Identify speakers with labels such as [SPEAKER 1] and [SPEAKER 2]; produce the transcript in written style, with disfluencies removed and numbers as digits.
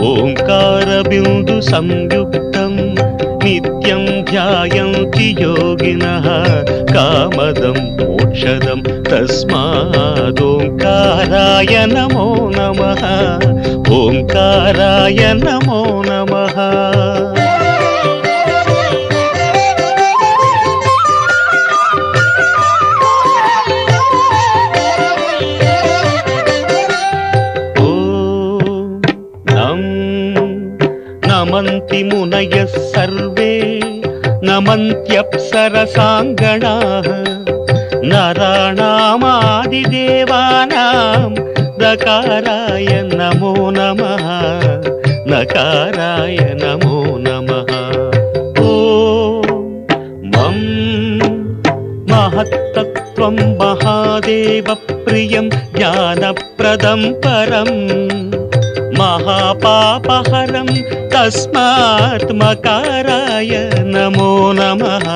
[SPEAKER 1] ఓంకారబిందు సంయుక్తం నిత్యం ధ్యాయంతి యోగినః కామదం మోక్షదం తస్మాదోంకారాయ నమో నమః. ఓంకారాయ నమో నమః. నమంతి మునయః సర్వే నమంత్యప్సరసాంగణాః నరాణామాదిదేవానాం నకారాయ నమో నమః. నకారాయ నమో నమః. ఓం మం మహత్తత్వం మహాదేవ ప్రియం జ్ఞానప్రదం పరం మహాపాపహరం తస్మాత్ మకారాయ నమో నమః.